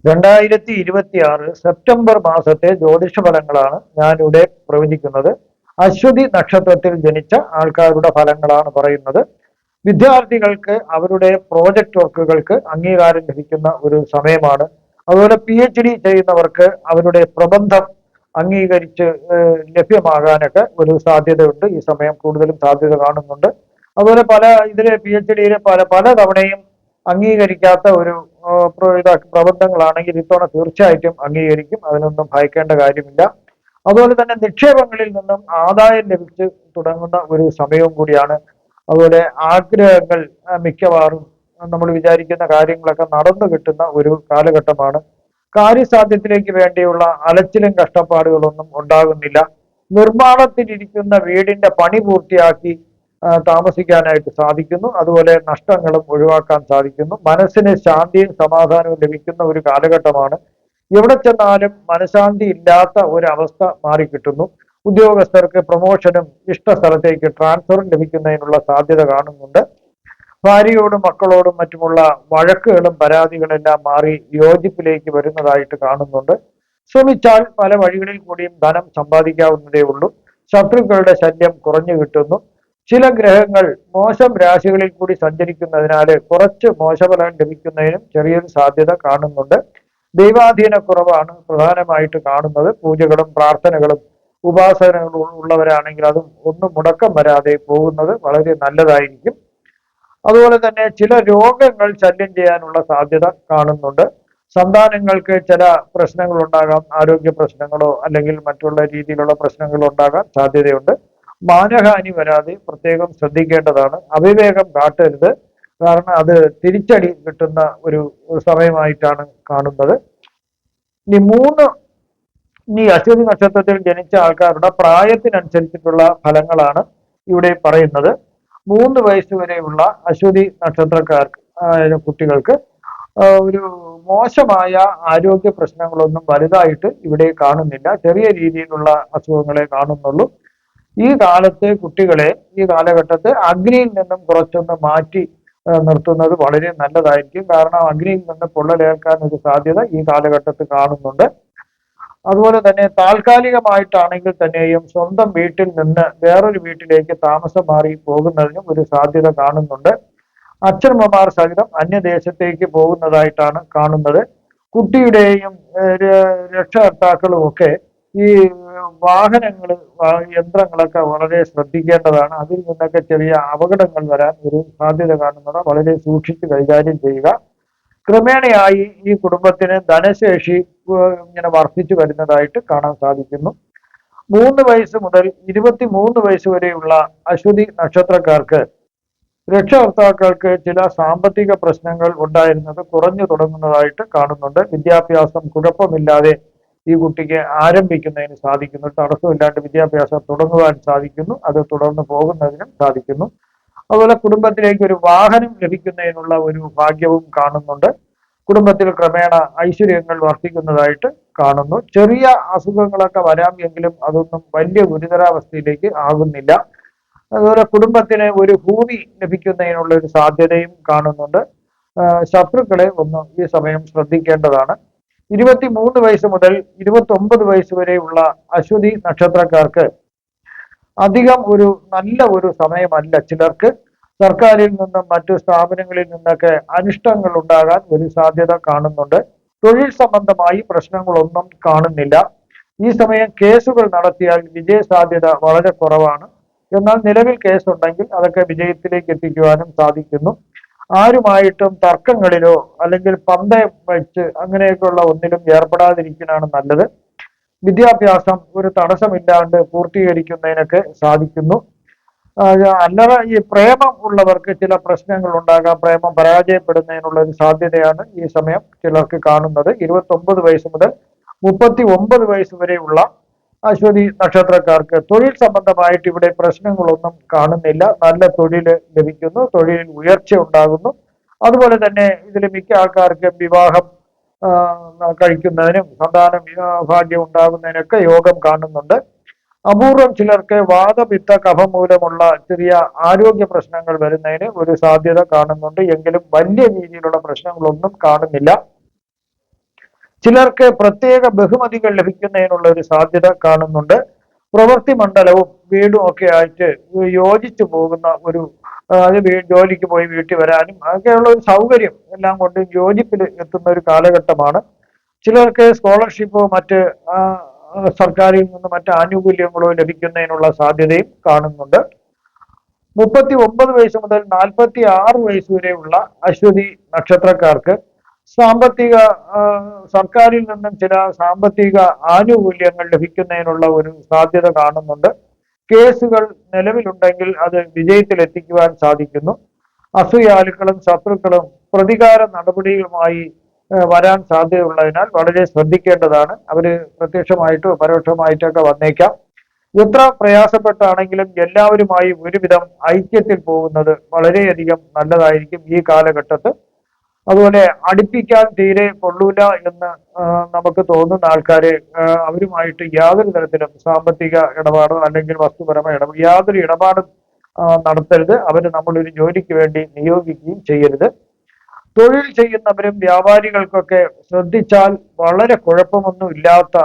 2026 September മാസത്തെ ജ്യോതിഷ ഫലങ്ങളാണ് ഞാനിവിടെ പ്രവചിക്കുന്നത്. അശ്വതി നക്ഷത്രത്തിൽ ജനിച്ച ആൾക്കാരുടെ ഫലങ്ങളാണ് പറയുന്നത്. വിദ്യാർത്ഥികൾക്ക് അവരുടെ പ്രോജക്റ്റ് വർക്കുകൾക്ക് അംഗീകാരം ലഭിക്കുന്ന ഒരു സമയമാണ്. അതുപോലെ PhD ചെയ്യുന്നവർക്ക് അവരുടെ പ്രബന്ധം അംഗീകരിച്ച് ലഭ്യമാകാനൊക്കെ ഒരു സാധ്യതയുണ്ട്. ഈ സമയം കൂടുതലും സാധ്യത കാണുന്നുണ്ട്. അതുപോലെ PhD പല തവണയും അംഗീകരിക്കാത്ത ഒരു പ്രബന്ധങ്ങളാണെങ്കിൽ ഇത്തവണ തീർച്ചയായിട്ടും അംഗീകരിക്കും. അതിനൊന്നും ഭയക്കേണ്ട കാര്യമില്ല. അതുപോലെ തന്നെ നിക്ഷേപങ്ങളിൽ നിന്നും ആദായം ലഭിച്ച് തുടങ്ങുന്ന ഒരു സമയവും കൂടിയാണ്. അതുപോലെ ആഗ്രഹങ്ങൾ മിക്കവാറും നമ്മൾ വിചാരിക്കുന്ന കാര്യങ്ങളൊക്കെ നടന്നു കിട്ടുന്ന ഒരു കാലഘട്ടമാണ്. കാര്യസാധ്യത്തിലേക്ക് വേണ്ടിയുള്ള അലച്ചിലും കഷ്ടപ്പാടുകളൊന്നും ഉണ്ടാകുന്നില്ല. നിർമ്മാണത്തിലിരിക്കുന്ന വീടിന്റെ പണി പൂർത്തിയാക്കി താമസിക്കാനായിട്ട് സാധിക്കുന്നു. അതുപോലെ നഷ്ടങ്ങളും ഒഴിവാക്കാൻ സാധിക്കുന്നു. മനസ്സിന് ശാന്തിയും സമാധാനവും ലഭിക്കുന്ന ഒരു കാലഘട്ടമാണ്. എവിടെ ചെന്നാലും മനഃശാന്തി ഇല്ലാത്ത ഒരവസ്ഥ മാറിക്കിട്ടുന്നു. ഉദ്യോഗസ്ഥർക്ക് പ്രൊമോഷനും ഇഷ്ട സ്ഥലത്തേക്ക് ട്രാൻസ്ഫറും ലഭിക്കുന്നതിനുള്ള സാധ്യത കാണുന്നുണ്ട്. ഭാര്യയോടും മക്കളോടും മറ്റുമുള്ള വഴക്കുകളും പരാതികളെല്ലാം മാറി യോജിപ്പിലേക്ക് വരുന്നതായിട്ട് കാണുന്നുണ്ട്. ശ്രമിച്ചാൽ പല വഴികളിൽ കൂടിയും ധനം സമ്പാദിക്കാവുന്നതേ ഉള്ളൂ. ശത്രുക്കളുടെ ശല്യം കുറഞ്ഞു കിട്ടുന്നു. ചില ഗ്രഹങ്ങൾ മോശം രാശികളിൽ കൂടി സഞ്ചരിക്കുന്നതിനാൽ കുറച്ച് മോശഫലം ലഭിക്കുന്നതിനും ചെറിയൊരു സാധ്യത കാണുന്നുണ്ട്. ദൈവാധീന കുറവാണ് പ്രധാനമായിട്ട് കാണുന്നത്. പൂജകളും പ്രാർത്ഥനകളും ഉപാസനകളും ഉള്ളവരാണെങ്കിൽ അതും ഒന്നും മുടക്കം വരാതെ പോകുന്നത് വളരെ നല്ലതായിരിക്കും. അതുപോലെ തന്നെ ചില രോഗങ്ങൾ ശല്യം ചെയ്യാനുള്ള സാധ്യത കാണുന്നുണ്ട്. സന്താനങ്ങൾക്ക് ചില പ്രശ്നങ്ങൾ ഉണ്ടാകാം. ആരോഗ്യ പ്രശ്നങ്ങളോ അല്ലെങ്കിൽ മറ്റുള്ള രീതിയിലുള്ള പ്രശ്നങ്ങൾ ഉണ്ടാകാൻ സാധ്യതയുണ്ട്. മാനഹാനി വരാതെ പ്രത്യേകം ശ്രദ്ധിക്കേണ്ടതാണ്. അവിവേകം കാട്ടരുത്. കാരണം അത് തിരിച്ചടി കിട്ടുന്ന ഒരു സമയമായിട്ടാണ് കാണുന്നത്. ഇനി അശ്വതി നക്ഷത്രത്തിൽ ജനിച്ച ആൾക്കാരുടെ പ്രായത്തിനനുസരിച്ചിട്ടുള്ള ഫലങ്ങളാണ് ഇവിടെ പറയുന്നത്. 3 വയസ്സ് വരെയുള്ള അശ്വതി നക്ഷത്രക്കാർക്ക് കുട്ടികൾക്ക് ഒരു മോശമായ ആരോഗ്യ പ്രശ്നങ്ങളൊന്നും വലുതായിട്ട് ഇവിടെ കാണുന്നില്ല. ചെറിയ രീതിയിലുള്ള അസുഖങ്ങളെ കാണുന്നുള്ളൂ. ഈ കാലഘട്ടത്തെ അഗ്നിയിൽ നിന്നും കുറച്ചൊന്ന് മാറ്റി നിർത്തുന്നത് വളരെ നല്ലതായിരിക്കും. കാരണം അഗ്നിയിൽ നിന്ന് പൊള്ളലേൽക്കാൻ ഒരു സാധ്യത ഈ കാലഘട്ടത്തിൽ കാണുന്നുണ്ട്. അതുപോലെ തന്നെ താൽക്കാലികമായിട്ടാണെങ്കിൽ തന്നെയും സ്വന്തം വീട്ടിൽ നിന്ന് വേറൊരു വീട്ടിലേക്ക് താമസം മാറി പോകുന്നതിനും ഒരു സാധ്യത കാണുന്നുണ്ട്. അച്ഛനമ്മമാർ സഹിതം അന്യദേശത്തേക്ക് പോകുന്നതായിട്ടാണ് കാണുന്നത്. കുട്ടിയുടെയും രക്ഷകർത്താക്കളും ഒക്കെ ഈ വാഹനങ്ങൾ യന്ത്രങ്ങളൊക്കെ വളരെ ശ്രദ്ധിക്കേണ്ടതാണ്. അതിൽ നിന്നൊക്കെ ചെറിയ അപകടങ്ങൾ വരാൻ ഒരു സാധ്യത കാണുന്നത്. വളരെ സൂക്ഷിച്ച് കൈകാര്യം ചെയ്യുക. ക്രമേണയായി ഈ കുടുംബത്തിന് ധനശേഷി ഇങ്ങനെ വർദ്ധിച്ചു വരുന്നതായിട്ട് കാണാൻ സാധിക്കുന്നു. 3 വയസ്സ് മുതൽ 23 വയസ്സ് വരെയുള്ള അശ്വതി നക്ഷത്രക്കാർക്ക് രക്ഷകർത്താക്കൾക്ക് ചില സാമ്പത്തിക പ്രശ്നങ്ങൾ ഉണ്ടായിരുന്നത് കുറഞ്ഞു തുടങ്ങുന്നതായിട്ട് കാണുന്നുണ്ട്. വിദ്യാഭ്യാസം കുഴപ്പമില്ലാതെ ഈ കുട്ടിക്ക് ആരംഭിക്കുന്നതിന് സാധിക്കുന്നു. തടസ്സമില്ലാണ്ട് വിദ്യാഭ്യാസം തുടങ്ങുവാൻ സാധിക്കുന്നു. അത് തുടർന്ന് പോകുന്നതിനും സാധിക്കുന്നു. അതുപോലെ കുടുംബത്തിലേക്ക് ഒരു വാഹനം ലഭിക്കുന്നതിനുള്ള ഒരു ഭാഗ്യവും കാണുന്നുണ്ട്. കുടുംബത്തിൽ ക്രമേണ ഐശ്വര്യങ്ങൾ വർദ്ധിക്കുന്നതായിട്ട് കാണുന്നു. ചെറിയ അസുഖങ്ങളൊക്കെ വരാം എങ്കിലും അതൊന്നും വലിയ ഗുരുതരാവസ്ഥയിലേക്ക് ആകുന്നില്ല. അതുപോലെ കുടുംബത്തിന് ഒരു ഭൂമി ലഭിക്കുന്നതിനുള്ള ഒരു സാധ്യതയും കാണുന്നുണ്ട്. ശത്രുക്കളെ ഒന്ന് ഈ സമയം ശ്രദ്ധിക്കേണ്ടതാണ്. 23 വയസ്സ് മുതൽ 29 വയസ്സ് വരെയുള്ള അശ്വതി നക്ഷത്രക്കാർക്ക് അധികം നല്ല ഒരു സമയമല്ല. ചിലർക്ക് സർക്കാരിൽ നിന്നും മറ്റു സ്ഥാപനങ്ങളിൽ നിന്നൊക്കെ അനിഷ്ടങ്ങൾ ഉണ്ടാകാൻ ഒരു സാധ്യത കാണുന്നുണ്ട്. തൊഴിൽ സംബന്ധമായി പ്രശ്നങ്ങളൊന്നും കാണുന്നില്ല. ഈ സമയം കേസുകൾ നടത്തിയാൽ വിജയ സാധ്യത വളരെ കുറവാണ്. എന്നാൽ നിലവിൽ കേസുണ്ടെങ്കിൽ അതൊക്കെ വിജയത്തിലേക്ക് എത്തിക്കുവാനും സാധിക്കുന്നു. ആരുമായിട്ടും തർക്കങ്ങളിലോ അല്ലെങ്കിൽ പന്തയം വെച്ച് അങ്ങനെയൊക്കെയുള്ള ഒന്നിലും ഏർപ്പെടാതിരിക്കാനാണ് നല്ലത്. വിദ്യാഭ്യാസം ഒരു തടസ്സമില്ലാണ്ട് പൂർത്തീകരിക്കുന്നതിനൊക്കെ സാധിക്കുന്നു. അല്ലറ ഈ പ്രേമം ഉള്ളവർക്ക് ചില പ്രശ്നങ്ങൾ ഉണ്ടാകാം. പ്രേമം പരാജയപ്പെടുന്നതിനുള്ള ഒരു സാധ്യതയാണ് ഈ സമയം ചിലർക്ക് കാണുന്നത്. 29 വയസ്സ് മുതൽ 39 വയസ്സ് വരെയുള്ള അശ്വതി നക്ഷത്രക്കാർക്ക് തൊഴിൽ സംബന്ധമായിട്ട് ഇവിടെ പ്രശ്നങ്ങളൊന്നും കാണുന്നില്ല. നല്ല തൊഴിൽ ലഭിക്കുന്നു. തൊഴിലിൽ ഉയർച്ച ഉണ്ടാകുന്നു. അതുപോലെ തന്നെ ഇതിൽ മിക്ക ആൾക്കാർക്കും വിവാഹം കഴിക്കുന്നതിനും സന്താനം ഭാഗ്യം ഉണ്ടാകുന്നതിനൊക്കെ യോഗം കാണുന്നുണ്ട്. അപൂർവം ചിലർക്ക് വാതപിത്ത കഫം മൂലമുള്ള ചെറിയ ആരോഗ്യ പ്രശ്നങ്ങൾ വരുന്നതിന് ഒരു സാധ്യത കാണുന്നുണ്ട്. എങ്കിലും വലിയ രീതിയിലുള്ള പ്രശ്നങ്ങളൊന്നും കാണുന്നില്ല. ചിലർക്ക് പ്രത്യേക ബഹുമതികൾ ലഭിക്കുന്നതിനുള്ള ഒരു സാധ്യത കാണുന്നുണ്ട്. പ്രവൃത്തി മണ്ഡലവും വീടും ഒക്കെ ആയിട്ട് യോജിച്ചു പോകുന്ന ഒരു അത് ജോലിക്ക് പോയി വീട്ടിൽ വരാനും ഒക്കെയുള്ള ഒരു സൗകര്യം എല്ലാം കൊണ്ട് യോജിപ്പിൽ എത്തുന്ന ഒരു കാലഘട്ടമാണ്. ചിലർക്ക് സ്കോളർഷിപ്പോ മറ്റ് സർക്കാരിൽ നിന്ന് മറ്റ് ആനുകൂല്യങ്ങളോ ലഭിക്കുന്നതിനുള്ള സാധ്യതയും കാണുന്നുണ്ട്. 39 വയസ്സ് മുതൽ 46 വയസ്സ് വരെയുള്ള അശ്വതി നക്ഷത്രക്കാർക്ക് സാമ്പത്തിക സർക്കാരിൽ നിന്നും ചില സാമ്പത്തിക ആനുകൂല്യങ്ങൾ ലഭിക്കുന്നതിനുള്ള ഒരു സാധ്യത കാണുന്നുണ്ട്. കേസുകൾ നിലവിലുണ്ടെങ്കിൽ അത് വിജയത്തിലെത്തിക്കുവാൻ സാധിക്കുന്നു. അസൂയാലുക്കളും ശത്രുക്കളും പ്രതികാര നടപടികളുമായി വരാൻ സാധ്യതയുള്ളതിനാൽ വളരെ ശ്രദ്ധിക്കേണ്ടതാണ്. അവര് പ്രത്യക്ഷമായിട്ടോ പരോക്ഷമായിട്ടൊക്കെ വന്നേക്കാം. എത്ര പ്രയാസപ്പെട്ടാണെങ്കിലും എല്ലാവരുമായി ഒരുവിധം ഐക്യത്തിൽ പോകുന്നത് വളരെയധികം നല്ലതായിരിക്കും ഈ കാലഘട്ടത്ത്. അതുപോലെ അടുപ്പിക്കാൻ തീരെ കൊള്ളൂല എന്ന് നമുക്ക് തോന്നുന്ന ആൾക്കാരെ അവരുമായിട്ട് യാതൊരു തരത്തിലും സാമ്പത്തിക ഇടപാടോ അല്ലെങ്കിൽ വസ്തുപരമായ യാതൊരു ഇടപാടും നടത്തരുത്. അവര് നമ്മളൊരു ജോലിക്ക് വേണ്ടി നിയോഗിക്കുകയും ചെയ്യരുത്. തൊഴിൽ ചെയ്യുന്നവരും വ്യാപാരികൾക്കൊക്കെ ശ്രദ്ധിച്ചാൽ വളരെ കുഴപ്പമൊന്നും ഇല്ലാത്ത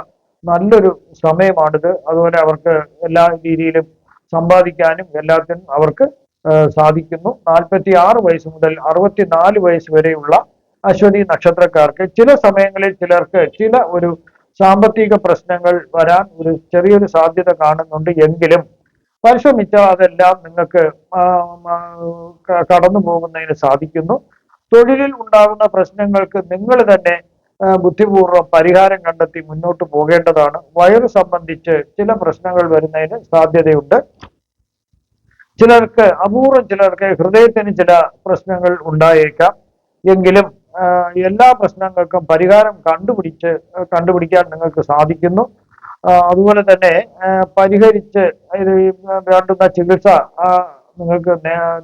നല്ലൊരു സമയമാണിത്. അതുപോലെ അവർക്ക് എല്ലാ രീതിയിലും സമ്പാദിക്കാനും എല്ലാത്തിനും അവർക്ക് സാധിക്കുന്നു. 46 വയസ്സ് മുതൽ 64 വയസ്സ് വരെയുള്ള അശ്വതി നക്ഷത്രക്കാർക്ക് ചില സമയങ്ങളിൽ ചിലർക്ക് ചില ഒരു സാമ്പത്തിക പ്രശ്നങ്ങൾ വരാൻ ഒരു ചെറിയൊരു സാധ്യത കാണുന്നുണ്ട്. എങ്കിലും പരിശ്രമിച്ചാൽ അതെല്ലാം നിങ്ങൾക്ക് കടന്നു പോകുന്നതിന് സാധിക്കുന്നു. തൊഴിലിൽ ഉണ്ടാകുന്ന പ്രശ്നങ്ങൾക്ക് നിങ്ങൾ തന്നെ ബുദ്ധിപൂർവ്വം പരിഹാരം കണ്ടെത്തി മുന്നോട്ട് പോകേണ്ടതാണ്. വയറ് സംബന്ധിച്ച് ചില പ്രശ്നങ്ങൾ വരുന്നതിന് സാധ്യതയുണ്ട്. ചിലർക്ക് അപൂർവം ചിലർക്ക് ഹൃദയത്തിന് ചില പ്രശ്നങ്ങൾ ഉണ്ടായേക്കാം. എങ്കിലും എല്ലാ പ്രശ്നങ്ങൾക്കും പരിഹാരം കണ്ടുപിടിക്കാൻ നിങ്ങൾക്ക് സാധിക്കുന്നു. അതുപോലെ തന്നെ പരിഹരിച്ച് വേണ്ടുന്ന ചികിത്സ നിങ്ങൾക്ക്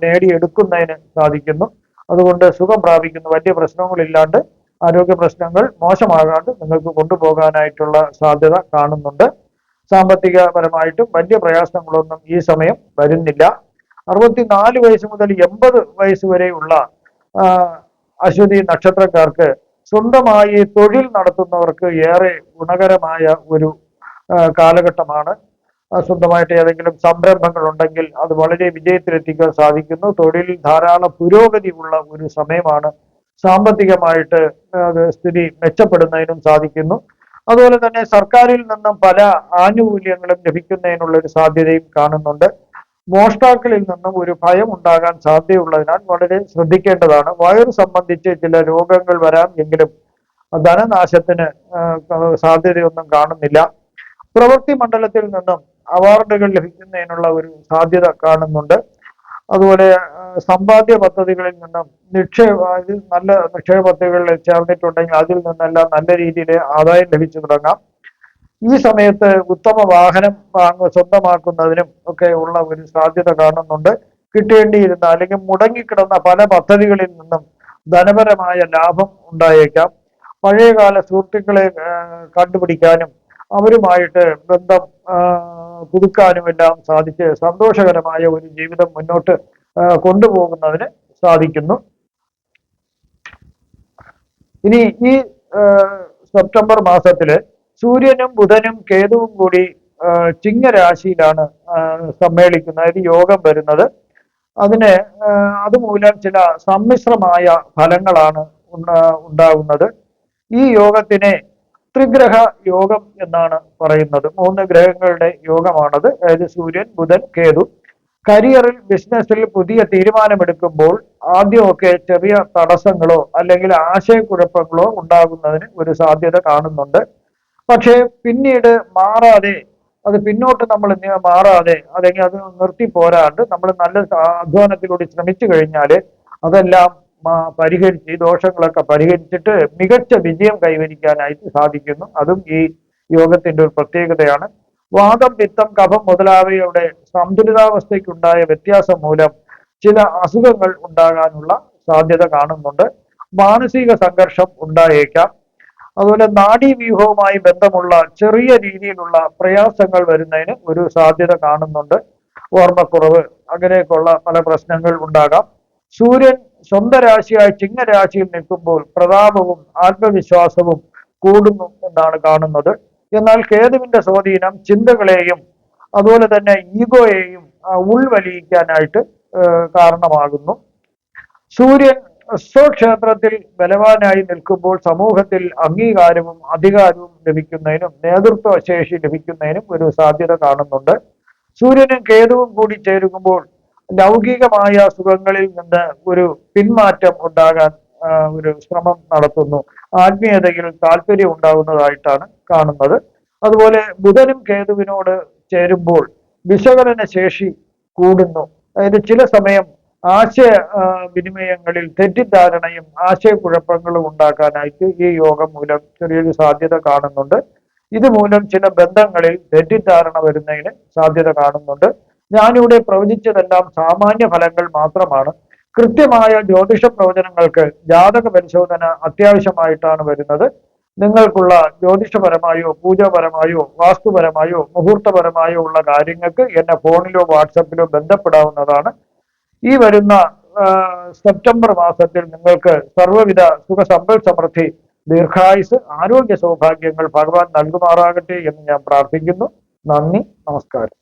നേടിയെടുക്കുന്നതിന് സാധിക്കുന്നു. അതുകൊണ്ട് സുഖം പ്രാപിക്കുന്നു. വലിയ പ്രശ്നങ്ങളില്ലാണ്ട് ആരോഗ്യ പ്രശ്നങ്ങൾ മോശമാകാണ്ട് നിങ്ങൾക്ക് കൊണ്ടുപോകാനായിട്ടുള്ള സാധ്യത കാണുന്നുണ്ട്. സാമ്പത്തികപരമായിട്ടും വലിയ പ്രയാസങ്ങളൊന്നും ഈ സമയം വരുന്നില്ല. 64 വയസ്സ് മുതൽ 80 വയസ്സ് വരെയുള്ള അശ്വതി നക്ഷത്രക്കാർക്ക് സ്വന്തമായി തൊഴിൽ നടത്തുന്നവർക്ക് ഏറെ ഗുണകരമായ ഒരു കാലഘട്ടമാണ്. സ്വന്തമായിട്ട് ഏതെങ്കിലും സംരംഭങ്ങൾ ഉണ്ടെങ്കിൽ അത് വളരെ വിജയത്തിലെത്തിക്കാൻ സാധിക്കുന്നു. തൊഴിലിൽ ധാരാളം പുരോഗതി ഉള്ള ഒരു സമയമാണ്. സാമ്പത്തികമായിട്ട് സ്ഥിതി മെച്ചപ്പെടുന്നതിനും സാധിക്കുന്നു. അതുപോലെ തന്നെ സർക്കാരിൽ നിന്നും പല ആനുകൂല്യങ്ങളും ലഭിക്കുന്നതിനുള്ള ഒരു സാധ്യതയും കാണുന്നുണ്ട്. മോഷ്ടാക്കളിൽ നിന്നും ഒരു ഭയം ഉണ്ടാകാൻ സാധ്യതയുള്ളതിനാൽ വളരെ ശ്രദ്ധിക്കേണ്ടതാണ്. വയറ് സംബന്ധിച്ച് ചില രോഗങ്ങൾ വരാം, എങ്കിലും ധനനാശത്തിന് സാധ്യതയൊന്നും കാണുന്നില്ല. പ്രവൃത്തി മണ്ഡലത്തിൽ നിന്നും അവാർഡുകൾ ലഭിക്കുന്നതിനുള്ള ഒരു സാധ്യത കാണുന്നുണ്ട്. അതുപോലെ സമ്പാദ്യ പദ്ധതികളിൽ നിന്നും നല്ല നിക്ഷേപ പദ്ധതികളിൽ ചേർന്നിട്ടുണ്ടെങ്കിൽ അതിൽ നിന്നെല്ലാം നല്ല രീതിയിൽ ആദായം ലഭിച്ചു തുടങ്ങാം. ഈ സമയത്ത് ഉത്തമ വാഹനം സ്വന്തമാക്കുന്നതിനും ഒക്കെ ഉള്ള ഒരു സാധ്യത കാണുന്നുണ്ട്. കിട്ടേണ്ടിയിരുന്ന അല്ലെങ്കിൽ മുടങ്ങിക്കിടന്ന പല പദ്ധതികളിൽ നിന്നും ധനപരമായ ലാഭം ഉണ്ടായേക്കാം. പഴയകാല സുഹൃത്തുക്കളെ കണ്ടുപിടിക്കാനും അവരുമായിട്ട് ബന്ധം പുതുക്കാനും എല്ലാം സാധിച്ച് സന്തോഷകരമായ ഒരു ജീവിതം മുന്നോട്ട് കൊണ്ടുപോകുന്നതിന് സാധിക്കുന്നു. ഇനി ഈ സെപ്റ്റംബർ മാസത്തില് സൂര്യനും ബുധനും കേതുവും കൂടി ചിങ്ങരാശിയിലാണ് സമ്മേളിക്കുന്നത്, അതായത് യോഗം വരുന്നത്. അതുമൂലം ചില സമ്മിശ്രമായ ഫലങ്ങളാണ് ഉണ്ടാകുന്നത്. ഈ യോഗത്തിനെ ത്രിഗ്രഹ യോഗം എന്നാണ് പറയുന്നത്. 3 ഗ്രഹങ്ങളുടെ യോഗമാണത്. അതായത് സൂര്യൻ, ബുധൻ, കേതു. കരിയറിൽ, ബിസിനസ്സിൽ പുതിയ തീരുമാനമെടുക്കുമ്പോൾ ആദ്യമൊക്കെ ചെറിയ തടസ്സങ്ങളോ അല്ലെങ്കിൽ ആശയക്കുഴപ്പങ്ങളോ ഉണ്ടാകുന്നതിന് ഒരു സാധ്യത കാണുന്നുണ്ട്. പക്ഷേ പിന്നീട് അത് പിന്നോട്ട് നമ്മൾ മാറാതെ അല്ലെങ്കിൽ അത് നിർത്തി പോരാണ്ട് നമ്മൾ നല്ല അധ്വാനത്തിലൂടെ ശ്രമിച്ചു കഴിഞ്ഞാൽ അതെല്ലാം പരിഹരിച്ച് ഈ ദോഷങ്ങളൊക്കെ പരിഹരിച്ചിട്ട് മികച്ച വിജയം കൈവരിക്കാനായിട്ട് സാധിക്കുന്നു. അതും ഈ യോഗത്തിന്റെ ഒരു പ്രത്യേകതയാണ്. വാദം, പിത്തം, കഫം മുതലായവയുടെ സന്തുലിതാവസ്ഥയ്ക്കുണ്ടായ വ്യത്യാസം മൂലം ചില അസുഖങ്ങൾ ഉണ്ടാകാനുള്ള സാധ്യത കാണുന്നുണ്ട്. മാനസിക സംഘർഷം ഉണ്ടായേക്കാം. അതുപോലെ നാഡീവ്യൂഹവുമായി ബന്ധമുള്ള ചെറിയ രീതിയിലുള്ള പ്രയാസങ്ങൾ വരുന്നതിന് ഒരു സാധ്യത കാണുന്നുണ്ട്. ഓർമ്മക്കുറവ്, അങ്ങനെയൊക്കെയുള്ള പല പ്രശ്നങ്ങൾ ഉണ്ടാകാം. സൂര്യൻ സ്വന്തം രാശിയായ ചിങ്ങരാശിയിൽ നിൽക്കുമ്പോൾ പ്രതാപവും ആത്മവിശ്വാസവും കൂടുന്നു എന്നാണ് കാണുന്നത്. എന്നാൽ കേതുവിന്റെ സ്വാധീനം ചിന്തകളെയും അതുപോലെ തന്നെ ഈഗോയെയും ഉൾവലിയിക്കാനായിട്ട് കാരണമാകുന്നു. സൂര്യൻ സ്വക്ഷേത്രത്തിൽ ബലവാനായി നിൽക്കുമ്പോൾ സമൂഹത്തിൽ അംഗീകാരവും അധികാരവും ലഭിക്കുന്നതിനും നേതൃത്വ ശേഷി ലഭിക്കുന്നതിനും ഒരു സാധ്യത കാണുന്നുണ്ട്. സൂര്യനും കേതുവും കൂടി ചേരുമ്പോൾ ലൗകികമായ സുഖങ്ങളിൽ നിന്ന് ഒരു പിന്മാറ്റം ഉണ്ടാകാൻ ഒരു ശ്രമം നടത്തുന്നു. ആത്മീയതയിൽ താല്പര്യം ഉണ്ടാകുന്നതായിട്ടാണ് കാണുന്നത്. അതുപോലെ ബുധനും കേതുവിനോട് ചേരുമ്പോൾ വിശകലന ശേഷി കൂടുന്നു. അതായത് ചില സമയം ആശയ വിനിമയങ്ങളിൽ തെറ്റിദ്ധാരണയും ആശയക്കുഴപ്പങ്ങളും ഉണ്ടാക്കാനായിട്ട് ഈ യോഗം മൂലം ചെറിയൊരു സാധ്യത കാണുന്നുണ്ട്. ഇതുമൂലം ചില ബന്ധങ്ങളിൽ തെറ്റിദ്ധാരണ വരുന്നതിന് സാധ്യത കാണുന്നുണ്ട്. ഞാനിവിടെ പ്രവചിച്ചതെല്ലാം സാമാന്യ ഫലങ്ങൾ മാത്രമാണ്. കൃത്യമായ ജ്യോതിഷ പ്രവചനങ്ങൾക്ക് ജാതക പരിശോധന അത്യാവശ്യമായിട്ടാണ് വരുന്നത്. നിങ്ങൾക്കുള്ള ജ്യോതിഷപരമായോ പൂജാപരമായോ വാസ്തുപരമായോ മുഹൂർത്തപരമായോ ഉള്ള കാര്യങ്ങൾക്ക് എന്നെ ഫോണിലോ വാട്സപ്പിലോ ബന്ധപ്പെടാവുന്നതാണ്. ഈ വരുന്ന സെപ്റ്റംബർ മാസത്തിൽ നിങ്ങൾക്ക് സർവ്വവിധ സുഖ സമ്പൽ സമൃദ്ധി ദീർഘായുസ് ആരോഗ്യ സൗഭാഗ്യങ്ങൾ ഭഗവാൻ നൽകുമാറാകട്ടെ എന്ന് ഞാൻ പ്രാർത്ഥിക്കുന്നു. നന്ദി, നമസ്കാരം.